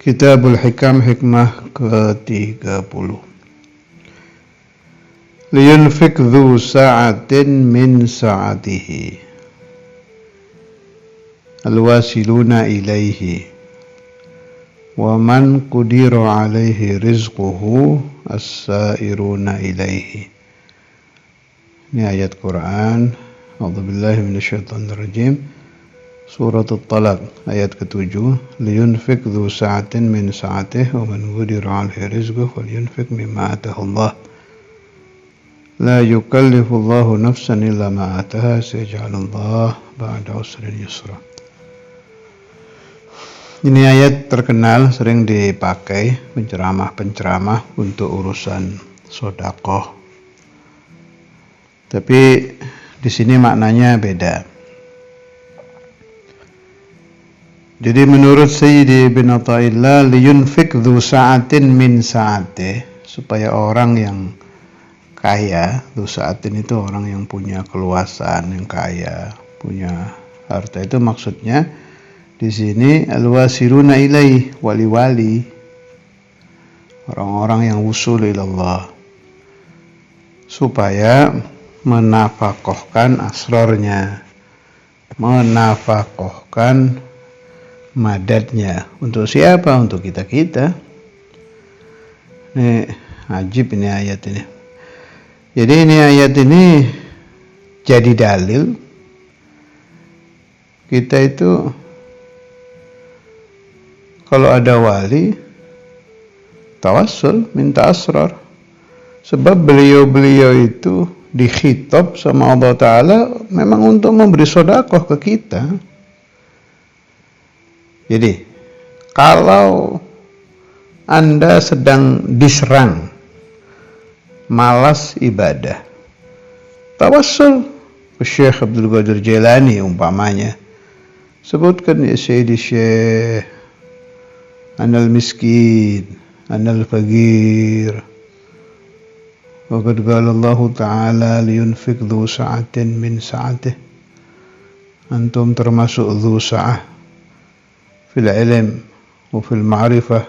Kitabul Hikam, hikmah ke-30. Liyunfik dhu sa'atin min sa'atihi alwasiluna ilaihi wa man qudira alaihi rizquhu as-sairuna ilaihi. Ini ayat Quran. A'udzubillahi minasyaitonirrajim. Surat At-Talaq ayat ke-7. Liyunfik dhu sa'atin min sa'atihi wa man qudira alaihi rizquhu falyunfik mimma atahu Allah. La yukallifu Allahu nafsan illa ma ataha, sayaj'alullah ba'da usrin yusra. Ini ayat terkenal, sering dipakai penceramah-penceramah untuk urusan sedekah. Tapi di sini maknanya beda. Jadi menurut Sayyidi bin Athaillah, liyunfik dhu sa'atin min sa'atih, supaya orang yang kaya, dhu sa'atin itu orang yang punya keluasan, yang kaya, punya harta, itu maksudnya di sini alwasiluna ilaih, wali-wali, orang-orang yang wusul ilallah, supaya menafakohkan asrarnya, menafakohkan madadnya. Untuk siapa? Untuk kita-kita. Ini ajib ini ayat ini. Jadi ini ayat ini jadi dalil kita itu kalau ada wali tawassul, minta asrar. Sebab beliau-beliau itu dikhitab sama Allah Ta'ala memang untuk memberi sedekah ke kita. Jadi, kalau Anda sedang diserang, malas ibadah, tawassul ke Syekh Abdul Qadir Jailani umpamanya. Sebutkan ya Sayyidi Syekh, Anal miskin, Anal faqir. Wa qad qala Allah Ta'ala liyunfik dhu sa'atin min sa'atih. Antum termasuk dhu sa'ah fil ilm wa fil ma'rifah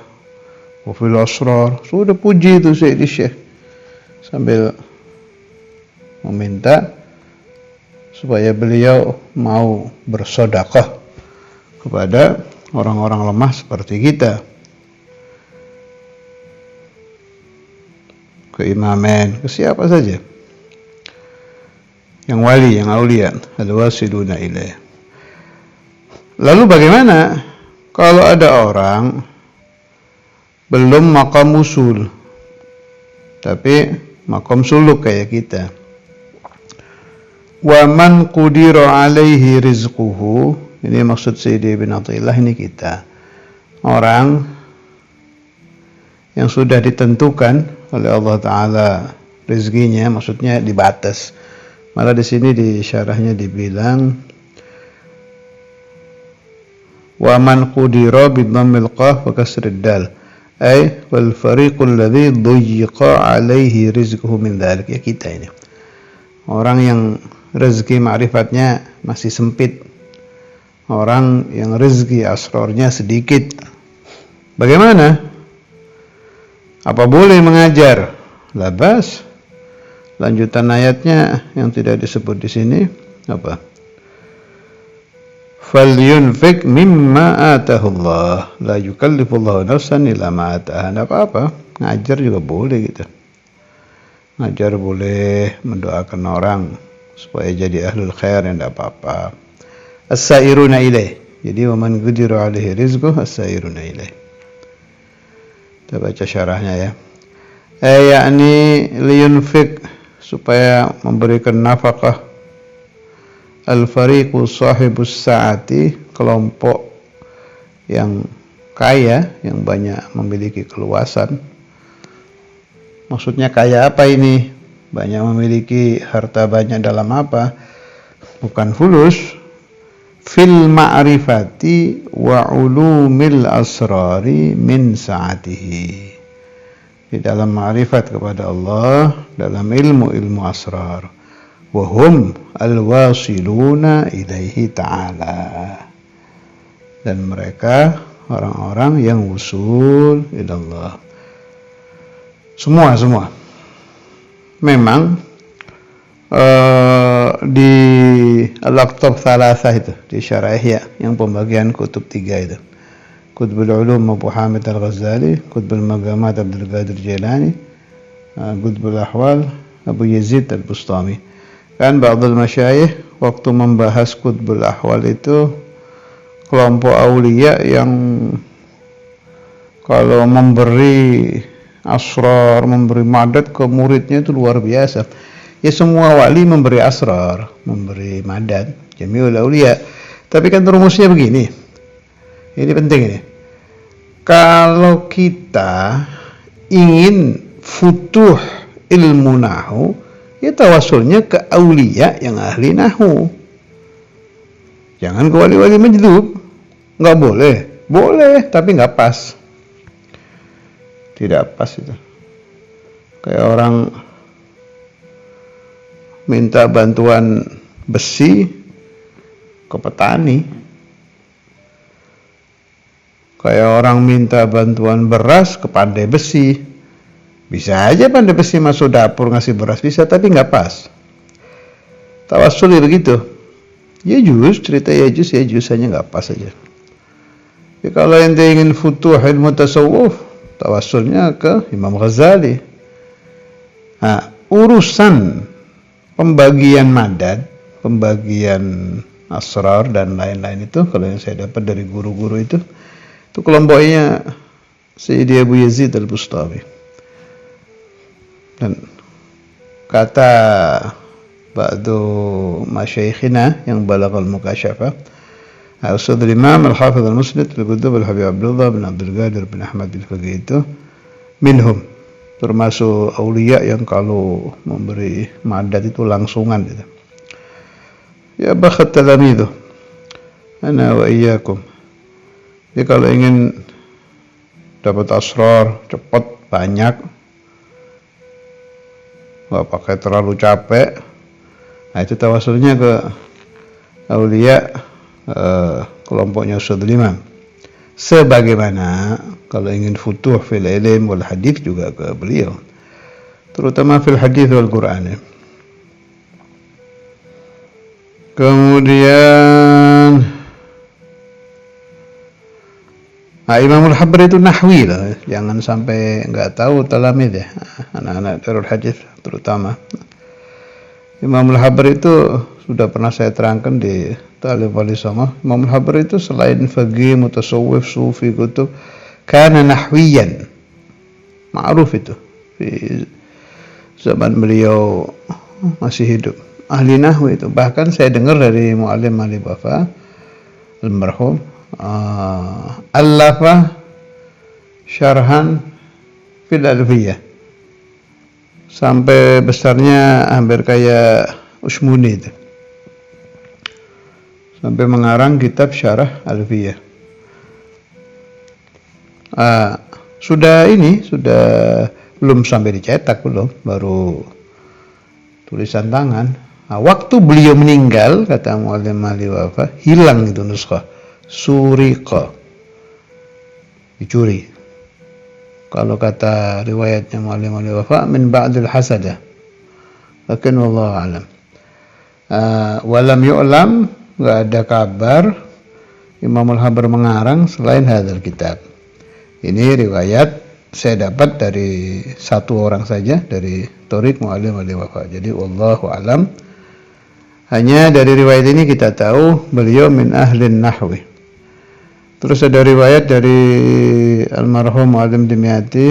wa fil asrar. Sudah puji itu Sayyidi Syekh sambil meminta supaya beliau mau bersedekah kepada orang-orang lemah seperti kita, ke imamen, ke siapa saja yang wali, yang aulia, al-wasiluna ilaih. Lalu bagaimana kalau ada orang belum maqam usul tapi maqam suluk kayak kita? Wa man qudira alaihi rizquhu, ini maksud Sayyidi bin Athaillah, ini kita, orang yang sudah ditentukan oleh Allah Ta'ala rezekinya, maksudnya dibatas. Malah di sini di syarahnya dibilang wa man qudira bi dhammil qaf wa kasrid dal, ay wal fariqul ladzi duyqa alaihi rizquhu min dzalik. Ya kita ini orang yang rezeki ma'rifatnya masih sempit, orang yang rezeki asrarnya sedikit. Bagaimana? Apa boleh mengajar? Labas. Lanjutan ayatnya yang tidak disebut di sini apa? Falyunfik mimma atahu Allah, la yukallifu Allahu nafsan illa ma ataha. Enggak apa-apa, ngajar juga boleh gitu. Ngajar boleh, mendoakan orang supaya jadi ahlul khair, enggak apa-apa. As-sairuna ilaih. Jadi wa man qudira alaihi rizquhu as-sairuna ilaih. Kita baca syarahnya ya. Yakni liyunfik, supaya memberikan nafkah, al-fariqu sahibus sa'ati, kelompok yang kaya, yang banyak memiliki keluasan. Maksudnya kaya apa ini? Banyak memiliki harta banyak dalam apa? Bukan fulus. Fil ma'rifati wa ulumil asrari min sa'atihi. Di dalam ma'rifat kepada Allah, dalam ilmu-ilmu asrar. Wahum al-wasiluna ilaihi ta'ala. Dan mereka orang-orang yang wusul ilallah. Semua memang di Al-Aqtab Thalatha itu di Syarah Ihya yang pembagian kutub 3 itu, Qutbul Ulum Abu Hamid Al-Ghazali, Qutbul Maqamat Abdul Qadir Jailani, Qutbul Ahwal Abu Yazid Al-Bustami. Kan ba'dul masyayikh waktu membahas Qutbul Ahwal itu kelompok aulia yang kalau memberi asrar, memberi madad ke muridnya itu luar biasa. Ya semua wali memberi asrar, memberi madad, jami'ul aulia. Tapi kan rumusnya begini. Ini penting ini. Kalau kita ingin futuh ilmu nahu, ya tawasulnya ke aulia yang ahli nahu. Jangan ke wali-wali majdub. Nggak boleh. Boleh, tapi nggak pas. Tidak pas itu. Kayak orang minta bantuan besi ke petani. Kayak orang minta bantuan beras ke pandai besi. Bisa aja pandai besi masuk dapur ngasih beras, bisa, tapi nggak pas. Tawasul ya begitu. Ya juz, cerita ya juz hanya nggak pas aja. Ya, kalau ente ingin futuh ilmu tasawuf, tawasulnya ke Imam Ghazali. Nah, urusan pembagian madad, pembagian asrar dan lain-lain itu, kalau yang saya dapat dari guru-guru itu kelompoknya Sayyidi Abu Yazid Al-Bustami. Dan kata ba'du masyayikhina yang balaghal mukasyafah, Ustadz Imam Al-Hafidh Al-Musnid Al-Qutb Al-Habib Abdullah bin Abdul Qadir bin Ahmad Al-Faqih itu minhum, termasuk aulia yang kalau memberi madad itu langsungan gitu. Ya bakhat talamidu ana wa iyyakum. Jadi kalau ingin dapat asrar cepat banyak, nggak pakai terlalu capek, nah itu tawasulnya ke aulia kelompoknya Ustadz Imam. Sebagaimana kalau ingin futuh fil ilm wal hadith juga ke beliau, terutama fil hadith wal Quran. Kemudian Imamul Habr itu nahwi lah, jangan sampai nggak tahu talamid ya, anak-anak darul hadith terutama. Imamul Habr itu sudah pernah saya terangkan di Talib Wali Songo. Imamul Habr itu selain faqih, mutasawwif, sufi, kutub, kana nahwiyan, ma'ruf itu di zaman beliau masih hidup, ahli nahwi itu. Bahkan saya dengar dari mu'allim Ali Wafa almarhum, allafa syarhan fil alfiyah, sampai besarnya hampir kayak Usmuni itu, sampai mengarang kitab syarah alfiyah. Sudah belum sampai dicetak, baru tulisan tangan. Waktu beliau meninggal, kata mu'allim Ali Wafa, hilang itu nuskah, suriqa, dicuri. Kalau kata riwayatnya mu'allim Ali Wafa, min ba'dil hasadah, lakin wallahu alam. Walam yu'lam, nggak ada kabar Imamul Habr mengarang selain hadzal kitab. Ini riwayat saya dapat dari satu orang saja, dari Thoriq Mu'allim Ali Wafa. Jadi wallahu alam. Hanya dari riwayat ini kita tahu beliau min ahlin nahwi. Terus ada riwayat dari almarhum Mu'allim Dimyati,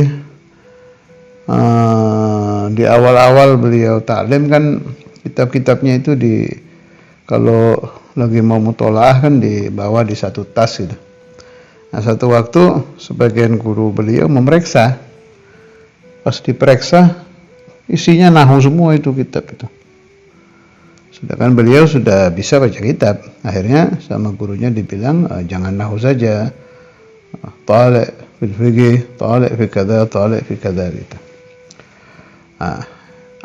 di awal-awal beliau taklim kan kitab-kitabnya itu kalau lagi mau mutolaah kan dibawa di satu tas gitu. Nah, satu waktu sebagian guru beliau memeriksa, pas diperiksa isinya nahu semua itu kitab itu. Sedangkan beliau sudah bisa baca kitab. Akhirnya sama gurunya dibilang, jangan nahu saja, tali' fil fiqih, tali' fi kadza, tali' fi kadza gitu. Nah,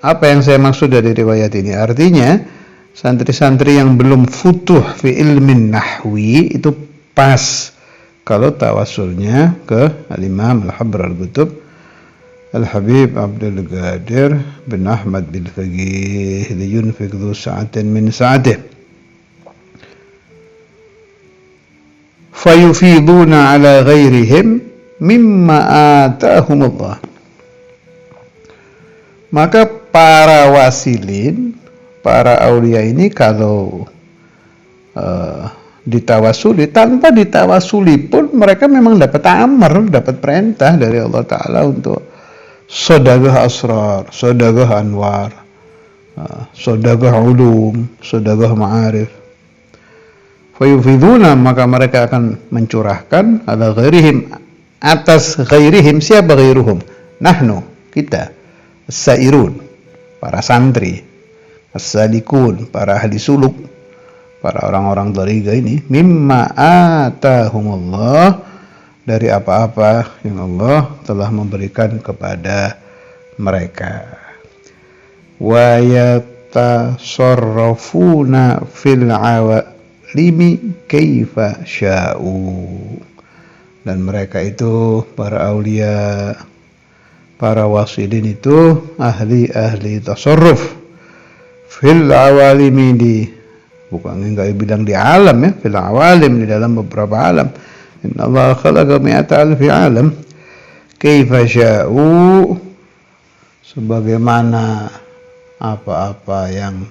apa yang saya maksud dari riwayat ini? Artinya santri-santri yang belum futuh fi ilmin nahwi itu pas Kalau tawasulnya ke Al-Imam Al-Habr Al-Qutub Al-Habib Abdul Qadir bin Ahmad bin Faqih liyunfiq dhu sa'atin min sa'atih fayufiduna ala ghairihim mimma atahumullah. Maka para wasilin, para aulia ini kalau ditawasuli, tanpa ditawasuli pun mereka memang dapat amar, dapat perintah dari Allah Ta'ala untuk sodagah asrar, sodagah anwar, sodagah ulum, sodagah ma'arif. Fayufiduna, maka mereka akan mencurahkan ala ghairihim, atas ghairihim. Siapa ghairuhum? Nahnu, kita, as-sairun, para santri, as-salikun, para ahli suluk, para orang-orang thariqah ini, mimma atahumullah, dari apa-apa yang Allah telah memberikan kepada mereka. Wa yatasarrafuna fil awalimi kaifa sya'u. Dan mereka itu para aulia, para wasilin itu ahli tasarruf fil awalimi, di bukan enggak bilang di alam ya, fil awalim, di dalam beberapa alam. Inna Allah khalaqa mi'ata alfi alam kaifa sya'u, sebagaimana apa-apa yang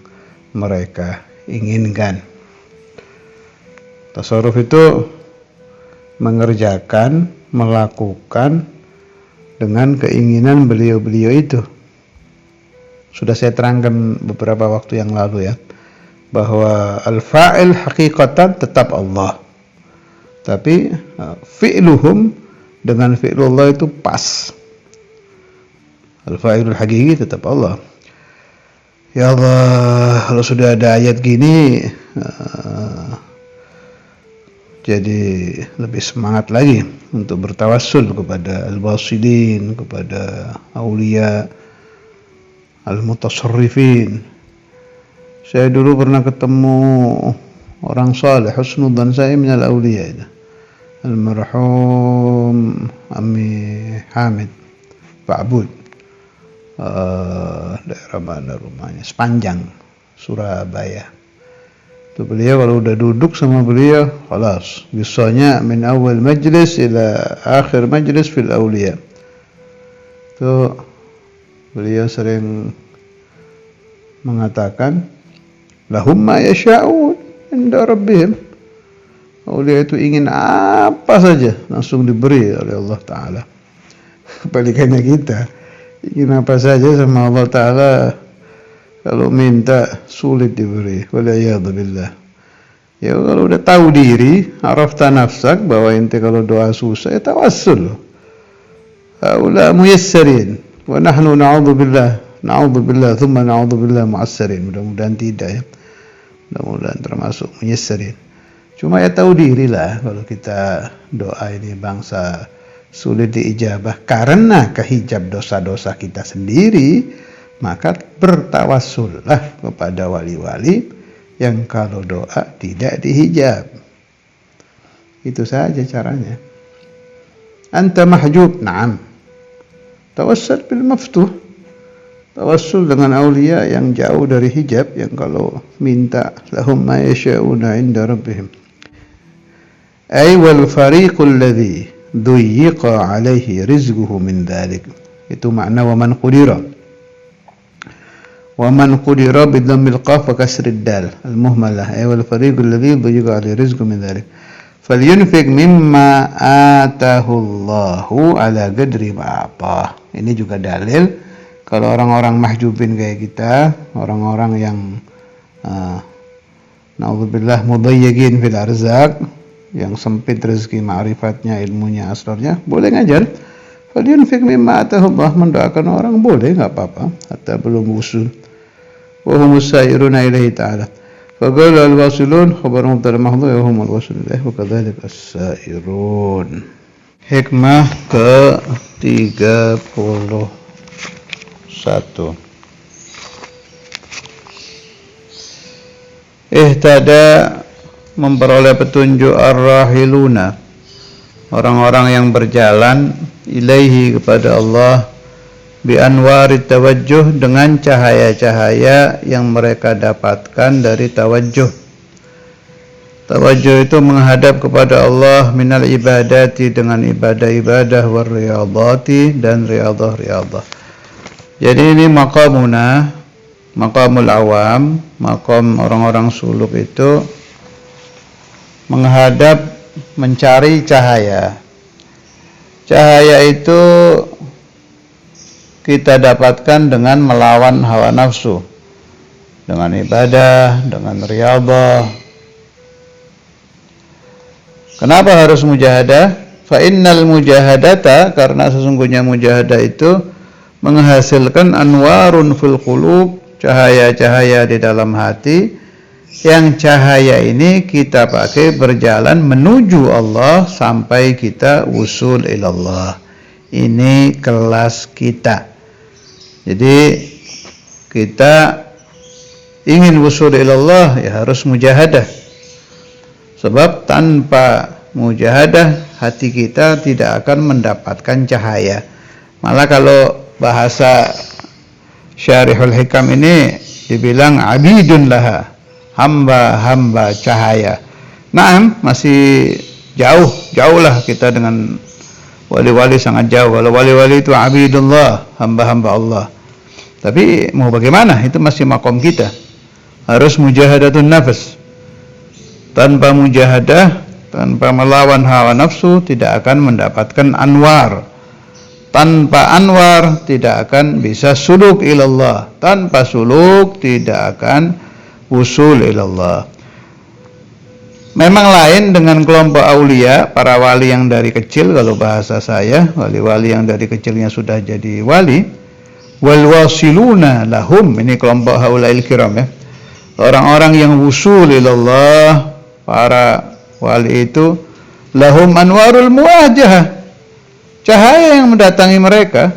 mereka inginkan. Tasarruf itu mengerjakan, melakukan dengan keinginan beliau-beliau itu. Sudah saya terangkan beberapa waktu yang lalu ya, bahwa al-fa'il hakikatan tetap Allah, tapi fi'luhum dengan fi'lullah itu pas. Al-fa'ilul hakiki tetap Allah. Ya Allah, kalau sudah ada ayat gini jadi lebih semangat lagi untuk bertawassul kepada al-wasilin, kepada aulia al-mutasarrifin. Saya dulu pernah ketemu orang saleh, husnudzan saya minal auliya itu, almarhum Ami Hamid Ba'bud, daerah mana rumahnya, Sepanjang, Surabaya. Itu beliau kalau udah duduk sama beliau, khalas, kisahnya min awal majlis ila akhir majlis fil auliya. Itu beliau sering mengatakan, lahum ma yasha'un inda rabbihim. Aulia itu ingin apa saja langsung diberi oleh Allah Ta'ala. Kebalikannya kita, ingin apa saja sama Allah Ta'ala, kalau minta sulit diberi. Waliyadzubillah. Ya kalau udah tahu diri, arafta nafsak, bahwa ente kalau doa susah, ya tawassul. Haula muyassarin, wa nahnu na'udzubillah thumma na'udzubillah mu'assarin. Mudah-mudahan tidak ya, mudah-mudahan termasuk muyassarin. Cuma ya tahu diri lah, kalau kita doa ini bangsa sulit diijabah karena kehijab dosa-dosa kita sendiri, maka bertawassullah kepada wali-wali yang kalau doa tidak dihijab. Itu saja caranya. Anta mahjub, na'am, tawassul bil maftuh. Tawassul dengan aulia yang jauh dari hijab, yang kalau minta lahum ma yasha'una 'inda rabbihim. Ay wal fariqul ladzi duyyiqa 'alaihi rizquhu min dzalik. Itu makna wa man qudira. Wa man qudira bi dhammil qaf wa kasrid dal al-muhmalah. Ay wal fariqul ladzi duyyiqa 'alaihi rizquhu min dzalik. Falyunfiq mimma atahu Allahu 'ala qadri ma atah. Ini juga dalil kalau orang-orang mahjubin kayak kita, orang-orang yang na'udzubillah mudayyiqin fil arzaq, yang sempit rezeki ma'rifatnya, ilmunya, asrarnya, boleh ngajar. Falyunfiq mimma atahu Allah, mendoakan orang boleh, enggak apa-apa, hatta belum usul. Wa humus sairuna ilaihi ta'ala. Faqala al-wasilun khabar mubtada mahdhu wa humul wasilun ilaihi wa kadzalika as-sairun. Hikmah ke-31. Ihtada, memperoleh petunjuk ar-rahiluna, orang-orang yang berjalan ilaihi kepada Allah bi anwarit tawajjuh dengan cahaya-cahaya yang mereka dapatkan dari tawajjuh. Tawajjuh itu menghadap kepada Allah minal ibadati dengan ibadah-ibadah war riyadati dan riyadah-riyadah. Jadi ini maqamuna, maqamul awam, maqam orang-orang suluk itu menghadap mencari cahaya. Cahaya itu kita dapatkan dengan melawan hawa nafsu, dengan ibadah, dengan riyadhah. Kenapa harus mujahadah? Fa innal mujahadata, karena sesungguhnya mujahadah itu menghasilkan anwarun fil qulub, cahaya-cahaya di dalam hati, yang cahaya ini kita pakai berjalan menuju Allah sampai kita usul ilallah. Ini kelas kita. Jadi kita ingin usul ilallah ya harus mujahadah. Sebab tanpa mujahadah hati kita tidak akan mendapatkan cahaya. Malah kalau bahasa Syarihul Hikam ini dibilang abidun laha, hamba-hamba cahaya. Nah, masih jauh lah kita dengan wali-wali, sangat jauh. Kalau wali-wali itu abidullah, hamba-hamba Allah. Tapi mau bagaimana? Itu masih makom kita. Harus mujahadatun nafas. Tanpa mujahadah, tanpa melawan hawa nafsu, tidak akan mendapatkan anwar. Tanpa anwar tidak akan bisa suluk ilallah. Tanpa suluk tidak akan usul ilallah. Memang lain dengan kelompok aulia, para wali yang dari kecil, kalau bahasa saya, wali-wali yang dari kecilnya sudah jadi wali. Wal wasiluna lahum, ini kelompok haulail kiram ya. Orang-orang yang usul ilallah, para wali itu lahum anwarul muwajahah, cahaya yang mendatangi mereka,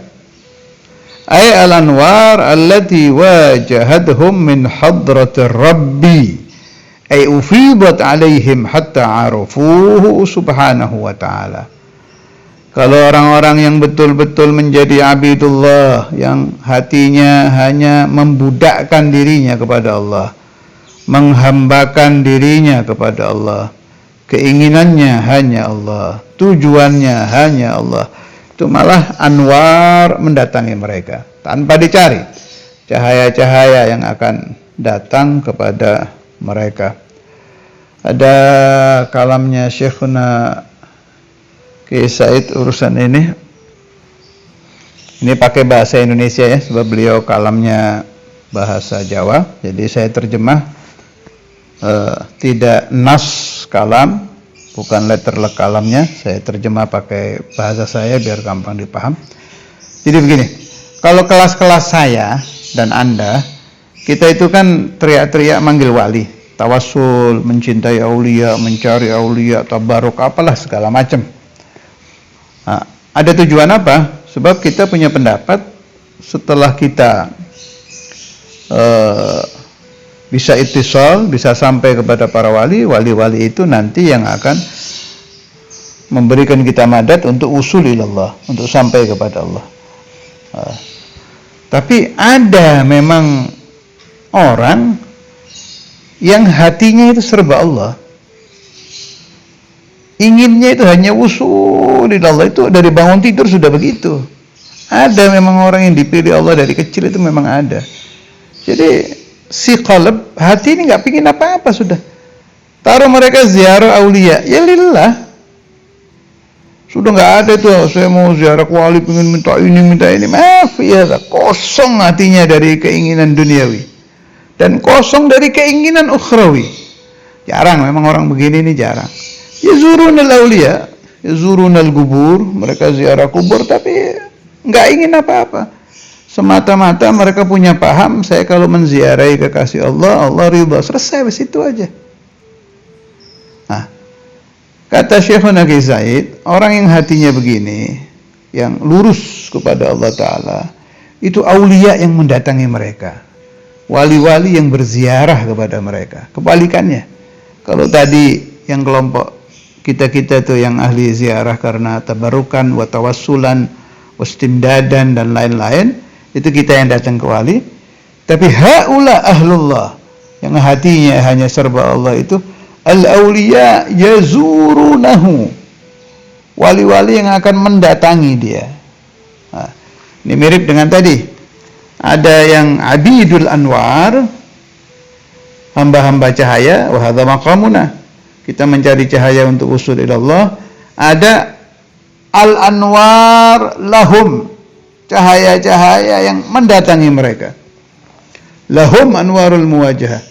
ay al-anwar allati wajahadhum min hadratir rabbi, ay ufidat alaihim hatta arafuhu subhanahu wa ta'ala. Kalau orang-orang yang betul-betul menjadi abidullah, yang hatinya hanya membudakkan dirinya kepada Allah, menghambakan dirinya kepada Allah, keinginannya hanya Allah, tujuannya hanya Allah, itu malah anwar mendatangi mereka tanpa dicari, cahaya-cahaya yang akan datang kepada mereka. Ada kalamnya Syekhuna Kiai Said urusan ini pakai bahasa Indonesia ya, sebab beliau kalamnya bahasa Jawa, jadi saya terjemah. Tidak nas kalam, bukan letterlek kalamnya, saya terjemah pakai bahasa saya biar gampang dipaham. Jadi begini, kalau kelas-kelas saya dan Anda, kita itu kan teriak-teriak manggil wali, tawassul, mencintai aulia, mencari aulia, tabaruk, apalah segala macam. Nah, ada tujuan apa? Sebab kita punya pendapat, setelah kita bisa ittisal, bisa sampai kepada para wali, wali-wali itu nanti yang akan memberikan kita madat untuk usul ilallah, untuk sampai kepada Allah. Tapi ada memang orang yang hatinya itu serba Allah, inginnya itu hanya usul ilallah, itu dari bangun tidur sudah begitu. Ada memang orang yang dipilih Allah dari kecil, itu memang ada. Jadi si qalb, hati ini nggak pingin apa-apa sudah. Taruh mereka ziarah aulia, ya lillah. Sudah nggak ada tuh, saya mau ziarah wali, pengen minta ini. Maaf ya, kosong hatinya dari keinginan duniawi dan kosong dari keinginan ukhrawi. Jarang memang orang begini, ini jarang. Yazurunal aulia, yazurunal kubur, mereka ziarah kubur tapi nggak ingin apa-apa. Semata-mata mereka punya paham, saya kalau menziarahi kekasih Allah, Allah ridha, selesai, begitu aja. Nah, kata Syekhuna Kiai Said, orang yang hatinya begini, yang lurus kepada Allah Ta'ala, itu aulia yang mendatangi mereka, wali-wali yang berziarah kepada mereka. Kebalikannya, kalau tadi yang kelompok kita tuh yang ahli ziarah karena tabarukan, wa tawassulan, wastimdadan dan lain-lain, itu kita yang datang ke wali. Tapi haula ahlullah, yang hatinya hanya serba Allah itu al-auliya yazurunahu, wali-wali yang akan mendatangi dia. Nah, ini mirip dengan tadi. Ada yang abidul anwar, hamba-hamba cahaya, wa hadza maqamuna, kita mencari cahaya untuk usul ila Allah. Ada al-anwar lahum, cahaya-cahaya yang mendatangi mereka. Lahum anwarul muwajahah,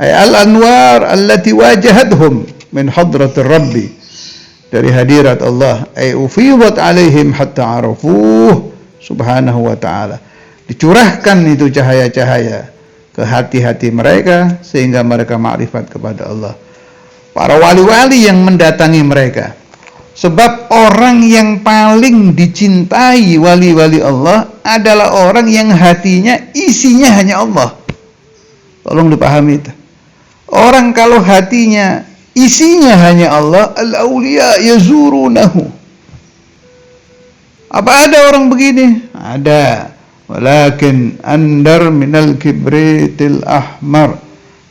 ay al-anwar allati wajahathum min hadratir rabbi, dari hadirat Allah, ay ufidat alaihim hatta arafuh subhanahu wa ta'ala, dicurahkan itu cahaya-cahaya ke hati-hati mereka sehingga mereka ma'rifat kepada Allah. Para wali-wali yang mendatangi mereka, sebab orang yang paling dicintai wali-wali Allah adalah orang yang hatinya isinya hanya Allah. Tolong dipahami itu. Orang kalau hatinya isinya hanya Allah, al-auliya yazurunahu. Apa ada orang begini? Ada. Walakin andar minal kibritil ahmar.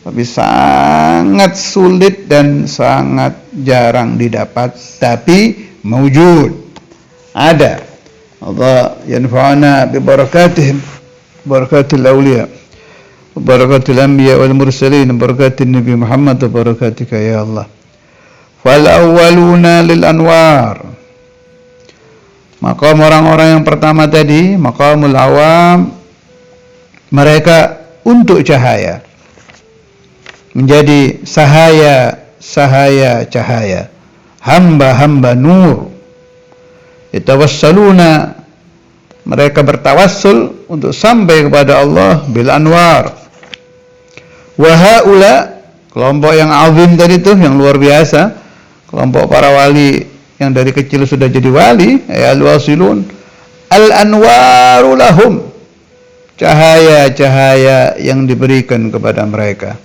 Tapi sangat sulit dan sangat jarang didapat, tapi mewujud. Ada. Allah yanfa'ana bi barakatihim, barakatil awliya, barakatil anbiya wal mursalin, barakatin Nabi Muhammad, barakatika ya Allah. Fal awwaluna lil anwar. Maka orang-orang yang pertama tadi, maqamul awam, mereka untuk cahaya, menjadi sahaya cahaya, hamba-hamba nur. Yatawassaluna, mereka bertawassul untuk sampai kepada Allah bil anwar. Wa haula, kelompok yang azim tadi tuh, yang luar biasa, kelompok para wali yang dari kecil sudah jadi wali, ya al-wasilun, al-anwaru lahum, cahaya-cahaya yang diberikan kepada mereka.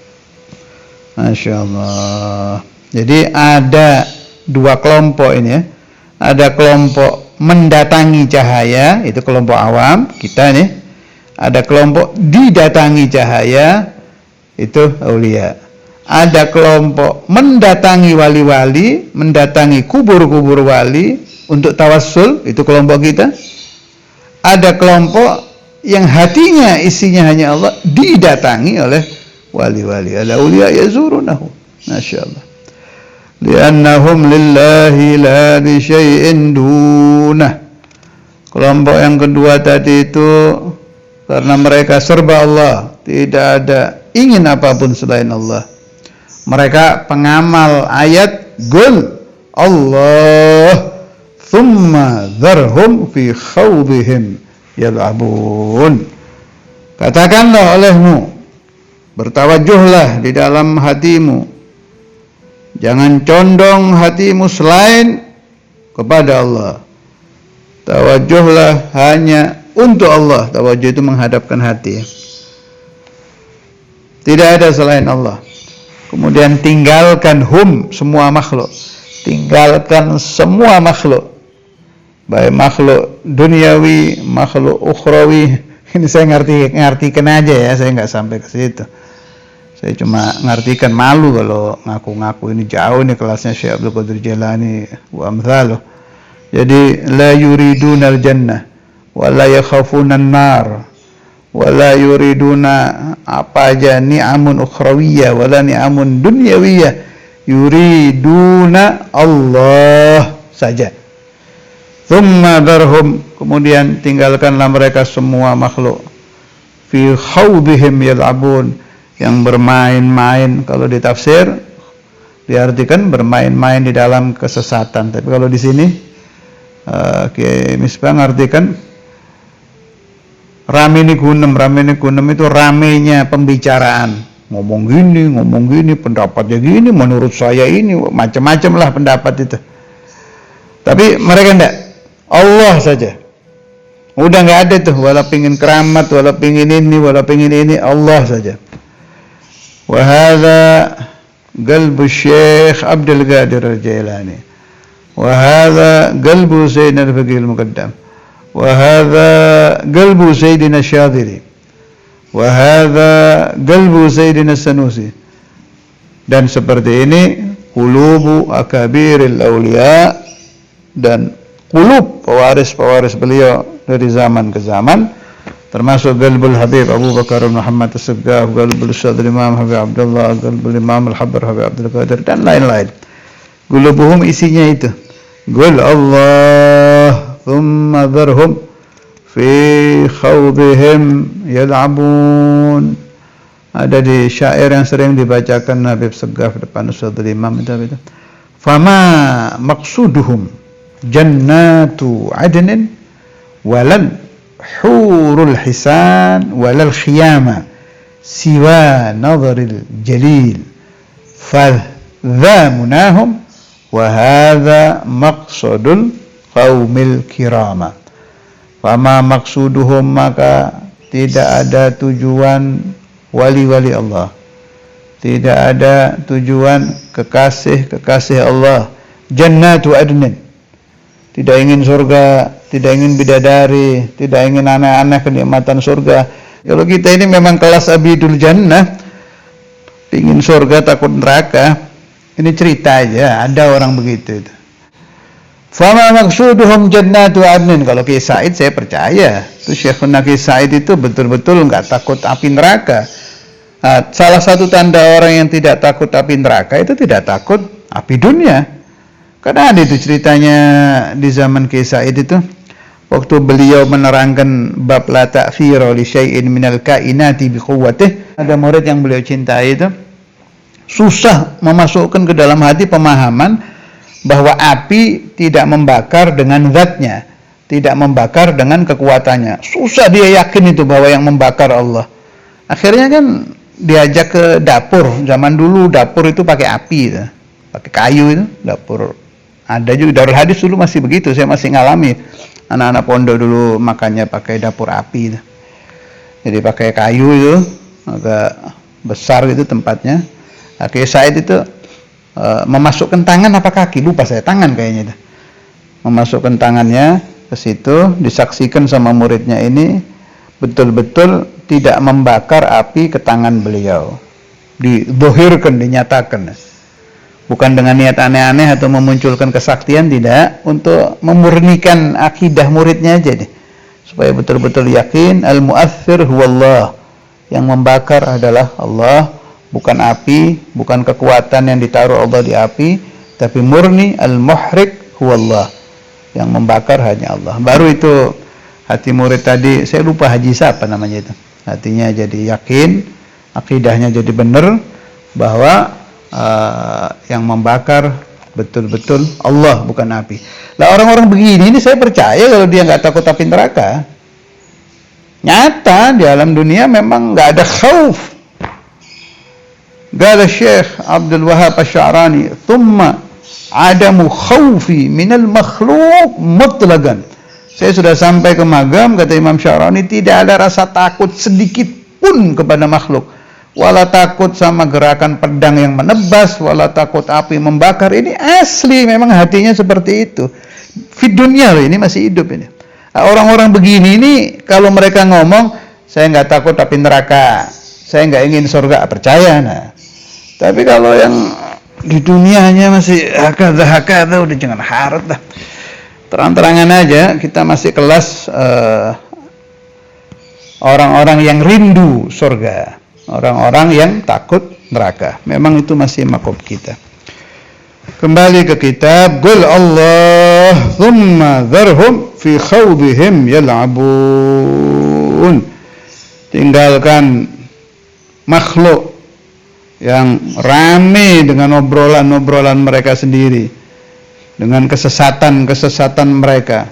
Masya Allah. Jadi ada dua kelompok ini ya. Ada kelompok mendatangi cahaya, itu kelompok awam, kita nih. Ada kelompok didatangi cahaya, itu aulia. Ada kelompok mendatangi wali-wali, mendatangi kubur-kubur wali untuk tawassul, itu kelompok kita. Ada kelompok yang hatinya isinya hanya Allah, didatangi oleh wali-wali. Al-auliya yazurunahu. Masyaallah. Li'annahum lillahi la li syai'in dunah. Kelompok yang kedua tadi itu karena mereka serba Allah, tidak ada ingin apapun selain Allah. Mereka pengamal ayat qul Allah thumma dharhum fi khawdihim yal'abun. Katakanlah olehmu, bertawajuhlah di dalam hatimu, jangan condong hatimu selain kepada Allah. Tawajuhlah hanya untuk Allah. Tawajuh itu menghadapkan hati, tidak ada selain Allah. Kemudian tinggalkan semua makhluk. Tinggalkan semua makhluk, baik makhluk duniawi, makhluk ukhrawi. Ini saya ngartikan aja ya, saya nggak sampai ke situ. Saya cuma ngartikan, malu kalau ngaku-ngaku ini jauh nih kelasnya Syekh Abdul Qadir Jailani wa amthaluh. Jadi la yuridunal jannah wa la yakhafunan nar wa la yuriduna apa aja ni'amun ukhrawiyah wa la ni'amun dunyawiyah, yuriduna Allah saja. Thumma darhum, kemudian tinggalkanlah mereka semua makhluk, fi khawdihim yal'abun, yang bermain-main. Kalau ditafsir diartikan bermain-main di dalam kesesatan. Tapi kalau di sini Kiai Misbah ngartikan ramene gunem itu ramenya pembicaraan. Ngomong gini, pendapatnya gini, menurut saya ini, macam-macam lah pendapat itu. Tapi mereka enggak, Allah saja. Udah enggak ada tuh, wala pingin keramat, wala pingin ini, Allah saja. Wa hadza قلب الشيخ عبد القادر الجيلاني، وهذا قلب سيدنا الفقيه المقدم، وهذا قلب سيدنا الشاذلي، وهذا قلب سيدنا السنوسي. Dan seperti ini qulubu akabiril awliya dan qulub pewaris-pewaris beliau dari zaman ke zaman, termasuk qalbul Habib Abu Bakar Muhammad As-Saggaf, qalbul Ustadz Imam Habib Abdullah, qalbul Imam Al-Habr Habib Abdul Qadir, dan lain-lain. Qulubuhum isinya itu qul Allah thumma dharhum fi khawdihim yal'abun. Ada di syair yang sering dibacakan Habib Saggaf depan Ustadz Imam itu. Fama maqsuduhum jannatu adnin walal hurul hisan walal khiyama siwa nadharil jalil fadha munahum wa hadha maqsadul qaumil kirama. Fama maqsuduhum, maka tidak ada tujuan wali-wali Allah, tidak ada tujuan kekasih-kekasih Allah, jannatu adnin, tidak ingin surga, tidak ingin bidadari, tidak ingin aneh-aneh kenikmatan surga. Kalau kita ini memang kelas abidul jannah, ingin surga takut neraka, ini cerita aja, ada orang begitu itu. Fama maqsuduhum jannatu adnin. Kalau Kiai Said saya percaya, itu Syekhuna Kiai Said itu betul-betul enggak takut api neraka. Nah, salah satu tanda orang yang tidak takut api neraka itu tidak takut api dunia. Karena ada itu ceritanya di zaman Kiai Said itu, waktu beliau menerangkan bab la ta'fira li syai'in minal kainati bi quwwatih, ada murid yang beliau cintai itu susah memasukkan ke dalam hati pemahaman bahwa api tidak membakar dengan zatnya, tidak membakar dengan kekuatannya. Susah dia yakin itu bahwa yang membakar Allah. Akhirnya kan diajak ke dapur. Zaman dulu dapur itu pakai api itu, pakai kayu itu dapur. Ada juga Darul Hadis dulu masih begitu, saya masih ngalami. Anak-anak pondok dulu makannya pakai dapur api itu. Jadi pakai kayu itu, agak besar gitu tempatnya. Kiai Said itu memasukkan tangan apa kaki, lupa saya, tangan kayaknya itu. Memasukkan tangannya ke situ, disaksikan sama muridnya ini betul-betul tidak membakar api ke tangan beliau. Didohirkan, dinyatakan. Bukan dengan niat aneh-aneh atau memunculkan kesaktian, tidak, untuk memurnikan akidah muridnya aja deh. Supaya betul-betul yakin al-mu'athir huwallah, yang membakar adalah Allah. Bukan api, bukan kekuatan yang ditaruh Allah di api, tapi murni al-muhrik huwallah, yang membakar hanya Allah. Baru itu hati murid tadi, saya lupa haji siapa namanya itu, hatinya jadi yakin, akidahnya jadi benar bahwa yang membakar betul-betul Allah, bukan api. Lah orang-orang begini ini saya percaya kalau dia nggak takut api neraka. Nyata di alam dunia memang nggak ada khauf. Qala Syekh Abdul Wahab Asy-Sya'rani, "Tsumma adamu khaufi minal makhluq mutlaqan." Saya sudah sampai ke magam, kata Imam Sya'rani, tidak ada rasa takut sedikit pun kepada makhluk. Wala takut sama gerakan pedang yang menebas, wala takut api membakar. Ini asli, memang hatinya seperti itu. Di dunia loh, ini masih hidup ini. Nah, orang-orang begini ini kalau mereka ngomong, saya nggak takut api neraka, saya nggak ingin surga, percaya. Nah, tapi kalau yang di dunianya masih hakada, udah jangan harut dah. Terang-terangan aja, kita masih kelas orang-orang yang rindu surga, orang-orang yang takut neraka. Memang itu masih makom kita. Kembali ke kitab, qul Allah thumma dharhum fi khawdihim yal'abun. Tinggalkan makhluk yang rame dengan obrolan-obrolan mereka sendiri, dengan kesesatan-kesesatan mereka.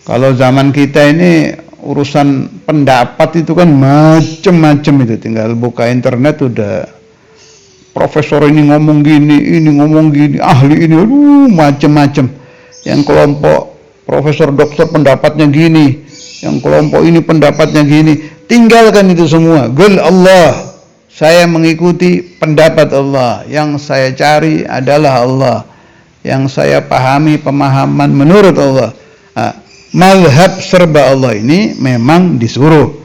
Kalau zaman kita ini urusan pendapat itu kan macem-macem itu, tinggal buka internet udah profesor ini ngomong gini, ini ngomong gini, ahli ini, macem-macem. Yang kelompok profesor doktor pendapatnya gini, yang kelompok ini pendapatnya gini. Tinggalkan itu semua. Qul Allah saya mengikuti pendapat Allah, yang saya cari adalah Allah, yang saya pahami pemahaman menurut Allah. Mazhab serba Allah ini memang disuruh.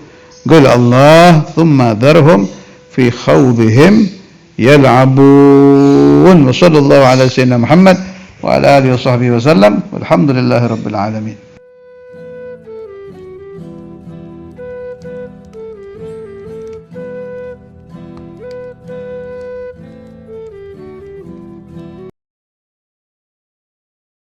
Qul Allah thumma dharhum fi khawdihim yal'abun. Wa sallallahu ala sayyidina Muhammad wa ala alihi wa sahbihi wa sallam. Walhamdulillahi rabbil alamin.